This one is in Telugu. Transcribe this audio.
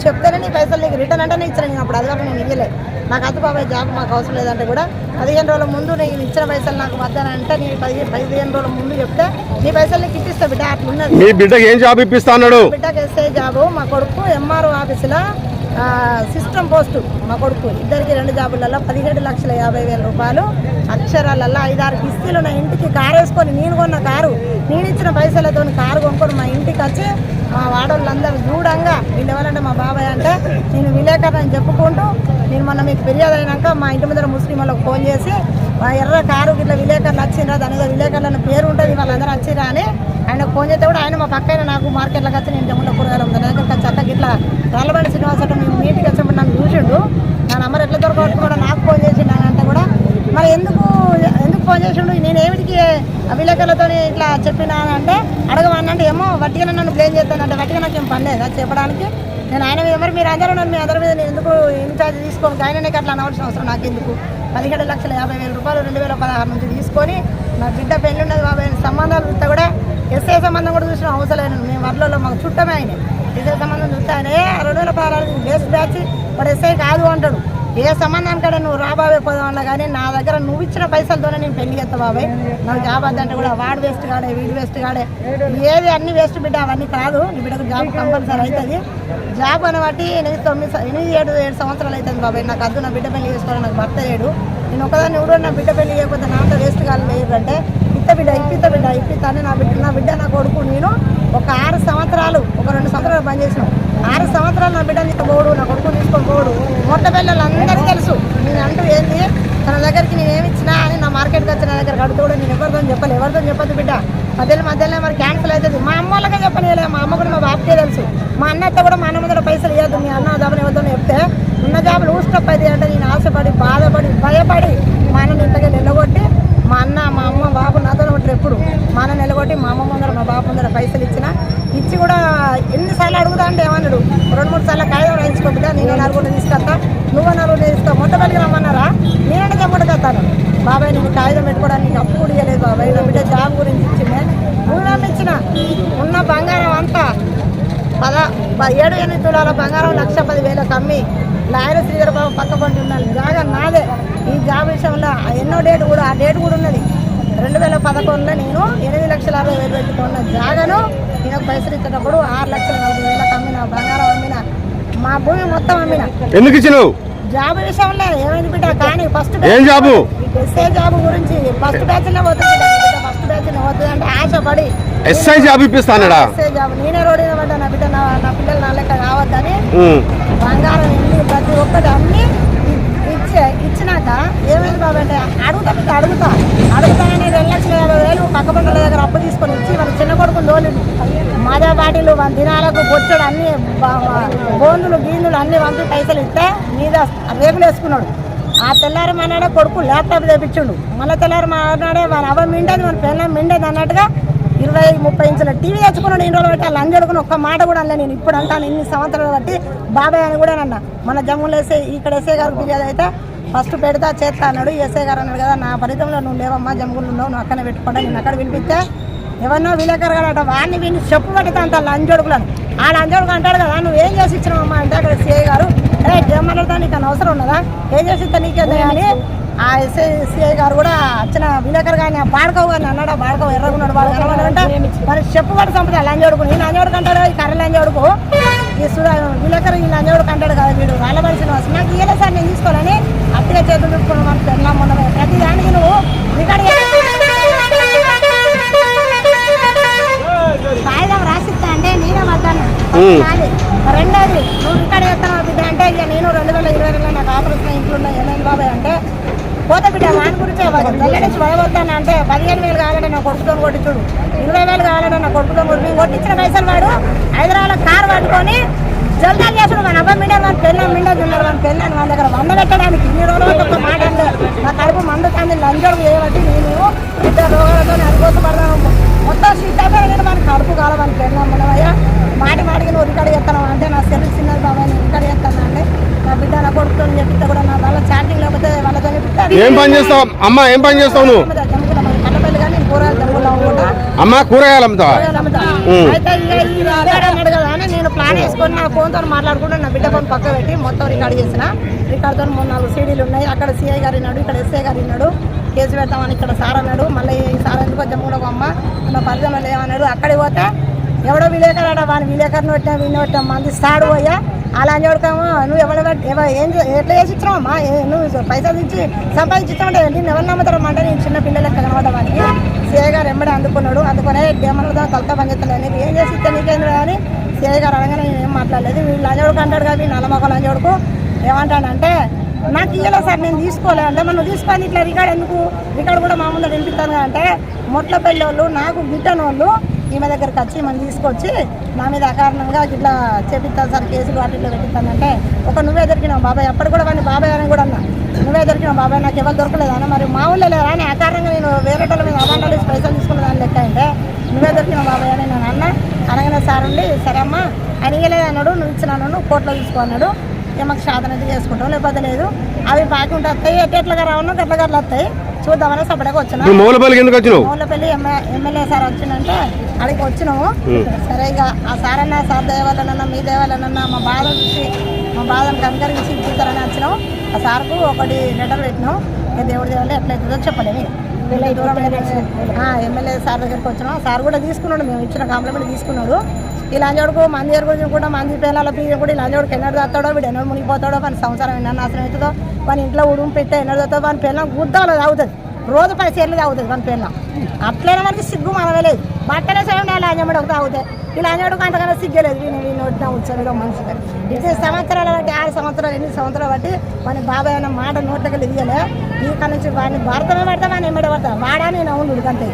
చెప్తేనే నీ పైసలు నీకు రిటర్న్ అంటే నేను ఇచ్చాను. నేను అప్పుడు అది నేను ఇవ్వలే. నాకు అద్దు బాబాయ్ జాబ్ మాకు అవసరం లేదంటే కూడా 15 రోజుల ముందు నేను ఇచ్చిన పైసలు నాకు వద్దానంటే నీ 15 రోజుల ముందు చెప్తే నీ పైసలు నీకు ఇప్పిస్తా బిడ్డ. అట్లున్నది. మీ బిడ్డకి ఏం జాబ్ ఇప్పిస్తా అన్నాడు? బిడ్డకి ఎస్ఐ జాబు, మా కొడుకు ఎంఆర్ఓ ఆఫీసులో సిస్టమ్ పోస్టు. మా కొడుకు ఇద్దరికి 2 జాబులలో 17,50,000 రూపాయలు అక్షరాలలో 5-6 కిస్తీలు నా ఇంటికి కారు వేసుకొని నేను కొన్న కారు, నేను ఇచ్చిన పైసలతో కారు కొనుక్కొని మా ఇంటికి వచ్చి మా వాడోళ్ళందరూ చూడంగా వీళ్ళు ఎవరంటే మా బాబాయ్ అంటే నేను విలేకరుని చెప్పుకుంటూ నేను మొన్న మీకు ఫిర్యాదు అయినాక మా ఇంటి ముందర ముస్లిం వాళ్ళకి ఫోన్ చేసి మా ఎర్ర కారు ఇట్లా విలేకరులు వచ్చిండ్రా, దాని మీద విలేకరులను పేరు ఉంటుంది వాళ్ళందరూ వచ్చిరా అని ఆయనకు ఫోన్ చేస్తే కూడా ఆయన మా పక్కన నాకు మార్కెట్లోకి వచ్చి నేను జమ్ములో కూరగాయలు ఉంది దగ్గర చక్కకి ఇట్లా రాళ్ళబండి శ్రీనివాస మేము మీటింగ్ వచ్చినప్పుడు నన్ను చూసిండు. నా నెంబర్ ఎట్లా దొరకవచ్చు కూడా నాకు ఫోన్ చేసిండు. ఆయన అంటే కూడా మరి ఎందుకు ఫోన్ చేసిండు, నేను ఏమిటికి విలేకరులతో ఇట్లా చెప్పినా అంటే అడగమన్నంటే ఏమో వట్టిగా నన్ను బ్లేమ్ చేస్తానంటే వట్టిగా నాకు ఏం పని లేదా చెప్పడానికి. నేను ఆయన మీద మరి మీరు అందరూ నన్ను మీ అందరి మీద నేను ఎందుకు ఇన్ఛార్జ్ తీసుకోవాలి, ఆయననే అట్లా అనవలసిన అవసరం నాకు ఎందుకు. 17,50,000 రూపాయలు 2016 నుంచి తీసుకొని నా బిడ్డ పెళ్ళి ఉన్నది బాబాయ్ సంబంధాలు చూస్తే కూడా ఎస్ఐ సంబంధం కూడా చూసిన అవసరం లేదు. మేము వర్లలో మాకు చుట్టమే ఆయన ఎస్ఐ సంబంధం చూస్తానే 2016 బేస్ బ్యాచ్ వాడు ఎస్ఐ కాదు అంటాడు. ఏ సంబంధానికి కూడా నువ్వు రాబాబే పోదామన్నా కానీ నా దగ్గర నువ్వు ఇచ్చిన పైసలతోనే నేను పెళ్లి చేస్తా బాబాయ్. నాకు జాబ్ వద్దంటే కూడా వాడు వేస్ట్ కాడే వీడు వేస్ట్ కాడే ఏది అన్ని వేస్ట్ బిడ్డ అవన్నీ కాదు. నీ బిడ్డకు జాబ్ కంపల్సరీ అవుతుంది. జాబ్ అని బట్టి 8-7 సంవత్సరాలు అవుతుంది బాబాయ్. నాకు అద్దు నా బిడ్డ పెళ్లి చేసుకోవాలి, నాకు భర్త లేడు. నేను ఒకదాన్ని ఎవడో నా బిడ్డ పెళ్లి చేయకపోతే నా అంతా వేస్ట్ కాదు లేదంటే ఇప్పిస్తా అని నా బిడ్డ నా కొడుకు నేను ఒక 6 సంవత్సరాలు ఒక 2 సంవత్సరాలు పని చేసినాం. 6 సంవత్సరాలు నా బిడ్డని పోడు, నా కొడుకు తీసుకొని పోడు. మొట్ట పిల్లలు అందరికీ తెలుసు. నేను అంటూ ఏంది తన దగ్గరికి నేను ఏమి ఇచ్చినా అని నా మార్కెట్కి వచ్చి నా దగ్గర అడుగుతూ కూడా నేను ఎవరితో చెప్పదు బిడ్డ. మధ్యలో మరి క్యాన్సిల్ అవుతుంది. మా అమ్మ వాళ్ళకే చెప్పలేదు, మా అమ్మ కూడా మా బాబుకే తెలుసు. మా అన్నతో కూడా మా అన్న ముందర పైసలు ఇవ్వద్దు, మీ అన్న జాబులు ఎవరితో చెప్తే ఉన్న జాబులు ఊస్టప్ అయితే అంటే నేను ఆశపడి బాధపడి భయపడి మా అన్నని ఇంతగా నిలగొట్టి మా అన్న మా అమ్మ బాబు నాతో ఉంటారు ఎప్పుడు. మా అన్న నిలగొట్టి మా అమ్మ ముందర మా బాబు ముందర పైసలు ఇచ్చి కూడా ఎన్నిసార్లు అడుగుతా అంటే ఏమన్నాడు 2-3 సార్లు కాగితం రాయించుకోబిడ్డా, నేను 4 తీసుకొస్తా, నువ్వు 4 తీసుకో, మొత్తం వెళ్ళి రమ్మన్నారా నేనంటే చెమ్మడికొస్తాను బాబాయ్. నేను కాగితం పెట్టుకోవడానికి అప్పు కూడా ఇవ్వలేదు బాబాయ్. నా బిడ్డ జాబ్ గురించి ఇచ్చిందే రుణం ఇచ్చిన. ఉన్న బంగారం అంతా 7-8 తులాల బంగారం 1,10,000 అమ్మి లాయర్ శ్రీధర్ బాబు పక్క పంటి ఉన్నాను. జాగా నాదే. ఈ జాబ్ విషయంలో ఎన్నో డేట్ కూడా ఆ డేట్ కూడా ఉన్నది. 2011లో నేను 8,60,000 పెట్టుకున్న జాగాను నేను పైసలు ఇచ్చేటప్పుడు 6,40,000 అమ్మిన, బంగారం అమ్మిన, మా భూమి మొత్తం అమ్మిన. ఎందుకు ఇచ్చినావు? జాబ్ విషయంలో ఏమైంది బిడ్డ కానీ ఫస్ట్ జాబు ఎస్ఐ జాబ్ గురించి ఫస్ట్ బ్యాచ్నే పోతుంది. ఫస్ట్ బ్యాచ్నే పోతుంది అంటే ఆశపడి ఎస్ఐ జాబ్ ఇప్పిస్తానడా? ఎస్ఐ జాబ్ నేనే రోడ్డు పడ్డా. నా బిడ్డ నా పిల్లలు నా లెక్క కావద్దని బంగారం ఇల్లు ప్రతి ఒక్కటి అన్ని ఇచ్చినాక ఏమైంది బాబు అంటే అడుగుతానని 2,50,000 పక్క పంటల దగ్గర అప్పు తీసుకొని ఇచ్చి వాళ్ళ చిన్న కొడుకుని దోలిండు. మాదా బాటిలు 1 దినాలకు బొచ్చడు అన్ని బోందులు గీందులు అన్ని పంపి పైసలు ఇస్తే మీద రేపులు వేసుకున్నాడు. ఆ తెల్లారి మన్నాడే కొడుకు ల్యాప్టాప్ తెప్పించుండు. మళ్ళీ తెల్లారి మన్నాడే వాళ్ళ అవ్వ మిండేది మన పిల్లలు మిండేది అన్నట్టుగా 20-30 ఇంచుల టీవీ తెచ్చుకున్నాడు. ఇన్ని రోజులు బట్టి వాళ్ళు అంజడుకుని ఒక్క మాట కూడా అనలే. నేను ఇప్పుడు అంటాను ఇన్ని సంవత్సరాలు బట్టి బాబాయ్ అని కూడా అన్నా. మన జమ్ములో ఇక్కడ ఎస్ఐ గారు ఫిర్యాదు అయితే ఫస్ట్ పెడతా చేస్తా అన్నాడు. ఎస్ఐ గారు అన్నాడు కదా నా ఫలితంలో నువ్వు లేవమ్మా జమ్ములు ఉన్నావు, నువ్వు అక్కడనే పెట్టుకుంటా. నేను అక్కడ వినిపిస్తే ఎవరినో విలేకరు గారట వాడిని వీడిని చెప్పు పట్టుతా అంట లంజోడుకులను. ఆ లంజోడుకు అంటాడు కదా నువ్వేం చేసి ఇచ్చినావమ్మా అంటే అక్కడ సిఐ గారు ఏమన్నాడుతా నీకు అన్న అవసరం ఉన్నదా, ఏం చేసి ఇస్తా నీకేదా అని ఆ సిఐ గారు కూడా వచ్చిన విలేకరు కానీ బాడుకోవు కానీ అన్నాడు. బాడుకోవు ఎర్రగున్నాడు బాడు కనబడాలంటే మరి చెప్పు పట్టు చంపుతా లంజోడుకు. ఈ లంజోడుకు అంటాడు ఈ కర్ర లంజోడుకు ఈ విలేకరు ఈ లంజోడుకు అంటాడు కదా వీడు రాళ్ళబడిసిన వస్తుంది. నాకు ఇయ్యలే సార్ నేను తీసుకోవాలని అప్పుడే చేతులు పెట్టుకున్నాను. మనకు పెళ్ళాం మొన్న ప్రతి దానికి నువ్వు రికార్డు కాగితం రాసిస్తా అంటే నేనే వద్దాను. రెండోది నువ్వు రికార్డు చేస్తాను బిడ్డ అంటే ఇక నేను 2022లో నాకు ఆపరేషన్ ఇంట్లో ఉన్న ఏమైంది బాబాయ్ అంటే పోతే బిడ్డ వాని గురించే తెల్లడిచి వదవద్దాను అంటే 15,000 కావాలంటే నా కొడుకుతో కొట్టించుడు, 20,000 కావాలంటే నా కొడుకుతో కొట్టి కొట్టించిన పైసలు వాడు హైదరాబాద్లో కారు పట్టుకొని జల్దాలు చేసుడు. మన అబ్బాయి మిండే మన పెళ్ళాం మిండేది ఉన్నారు. మన పెళ్ళాన్ని మన దగ్గర వంద పెట్టడానికి ఇన్ని రోజులు ఒక మాట అంటే నా కడుపు మండుతుంది లంచోడు చేయబట్టి నేను ఇద్దరు రోగాలతో అనుకోసం పడదాను. మొత్తం సీట్ అయిపోయి నేను మన కడుపు కాల మన పెళ్ళాం మనమయ్యా మాటికి నువ్వు రికార్డు చేస్తాను అంటే నా సెల్ చిన్నది బాబాయ్ నేను రికార్డు చేస్తాను అంటే నా బిడ్డ నా కొడుకుతో చెప్పితే కూడా నా వాళ్ళ చాటింగ్ లేకపోతే వాళ్ళతో ఏం పని చేస్తావు అమ్మా? ఏం పని చేస్తావు నువ్వు? కన్నపల్లి కానీ కూరగాయలు జమ్ములో అమ్ముకుంటా. అమ్మా కూరగాయలు అమ్ముతావా? అయితే అన్నాడు కదా అని నేను ఫ్యాన్ వేసుకొని నా ఫోన్తో మాట్లాడుకుంటూ నా బిడ్డ ఫోన్ పక్క పెట్టి మొత్తం రికార్డ్ చేసిన. రికార్డుతో 3-4 సీడీలు ఉన్నాయి. అక్కడ సిఐ గారు విన్నాడు, ఇక్కడ ఎస్ఐ గారు విన్నాడు. కేసు పెడతామని ఇక్కడ సార్ అన్నాడు. మళ్ళీ ఈ సార్ ఎందుకు కొంచెం మూడో అమ్మ నా పరిధంలో లేవన్నాడు. అక్కడికి పోతే ఎవడో విలేకరాడా వాడిని విలేకరుని పెట్టాం విన్ని పెట్టాం మంది సాడు పోయా అలా అని చూడకాము. నువ్వు ఎట్లా చేసి ఇచ్చినావమ్మా, నువ్వు పైసలు ఇచ్చి సంపాదించుతావు ఏంటి, ఎవరు నమ్ముతారు అంటే నేను చిన్న పిల్లలకి కనబడ్డా వానికి. సిఐ గారు ఎమ్మడే అందుకున్నాడు. అందుకునే ఏమన్నా తలతో పనిచేస్తలేదు, ఏం చేసి ఇస్తే నీకేంద్ర అని సిఐ గారు అనగానే నేను ఏం మాట్లాడలేదు. వీళ్ళు లంజోడుకు అంటాడు కానీ నల్లమొక్క లంజోడుకు ఏమంటాడంటే నాకు ఇయ్యలేదు సార్, నేను తీసుకోలే అంటే మనం తీసుకొని ఇట్లా రికార్డు ఎందుకు, రికార్డు కూడా మా ముందు వినిపిస్తాను అంటే మొట్ల పెళ్ళి వాళ్ళు నాకు గిట్టని వాళ్ళు ఈమె దగ్గరికి వచ్చి మనం తీసుకొచ్చి నా మీద అకారణంగా ఇట్లా చేపిస్తాను సార్ కేసులు వాటిల్లో పెట్టిస్తానంటే నువ్వే దొరికినావు బాబాయ్. అప్పటి కూడా వాడిని బాబాయ్ అని కూడా అన్నా, నువ్వే దొరికినావు బాబాయ్, నాకు ఎవరు దొరకలేదు అన్న. మరి మా ఊళ్ళో లేరా అని అకారణంగా నేను వేరే వాళ్ళ మీద అవాండాలు వేసి పైసలు తీసుకున్న దాని లెక్క అంటే నువ్వే దొరికినావు బాబాయ్ అని నేను అన్న. అనగానే సార్ ఉండి సరే అమ్మా అని ఇవ్వలేదు అన్నాడు, నువ్వు ఇచ్చినాను కోర్టులో తీసుకో అన్నాడు. మాకు సాధన అయితే చేసుకుంటాం, లేకపోతే లేదు. అవి బాకీ ఉంటే వస్తాయి, ఎట్లా రావన్నా గట్ల గట్ల వస్తాయి చూద్దామని సపరేట్గా వచ్చినా. మౌలపల్లి ఎమ్మెల్యే సార్ వచ్చిందంటే అడిగి వచ్చినాము. సరే ఇక ఆ సార్ అన్న సార్ దేవాలనన్నా మీ దేవాలనన్నా మా బాధ చూసి మా బాధను కనుకరించి ఇచ్చిస్తారని వచ్చినాం. ఆ సార్కు ఒకటి లెటర్ పెట్టినాం. ఇక దేవుడి దేవాలయం ఎట్లయితుందో చెప్పలేము. ఎమ్మెల్యే సార్ దగ్గరికి వచ్చినాం. సార్ కూడా తీసుకున్నాడు, మేము ఇచ్చిన కాంప్లిమెంట్ తీసుకున్నాడు. ఈ లంజోడుకు మంది ఎరుగుడు కూడా మంది పిల్లల పీజ కూడా ఈ లంజోడుకు ఎన్నడు తాస్తాడో, వీడు ఎన్నడు మునిగిపోతాడో, మన సంవత్సరం ఎన్నో నాశనం అవుతుందో, మన ఇంట్లో ఉడుము పెట్టే ఎన్నడు తాగుతుందో, మన పిల్లలు గుద్దాలో తాగుతుంది, రోజు 10 సేర్లు తాగుతుంది మన పిల్లలు. అట్లయినా మనకి సిగ్గు మనమే లేదు. బట్టలే చేయండి ఆ లంజమ్మడికి తాగుతాయి. ఈ లంజోడుకు అంతకన్నా సిగ్గలేదు. వీళ్ళు వచ్చినా వచ్చాడు మనిషిగా ఇది సంవత్సరాలు బట్టి 6 సంవత్సరాలు 8 సంవత్సరాలు బట్టి మన బాబాయ్ అన్న మాట నోట్లకి ఇయ్యలే. ఈ కన్నా నుంచి వాడిని భారతమే పడతా వాడిని ఎమ్మడే పడతా వాడా నేను అవును ఉడికంతే.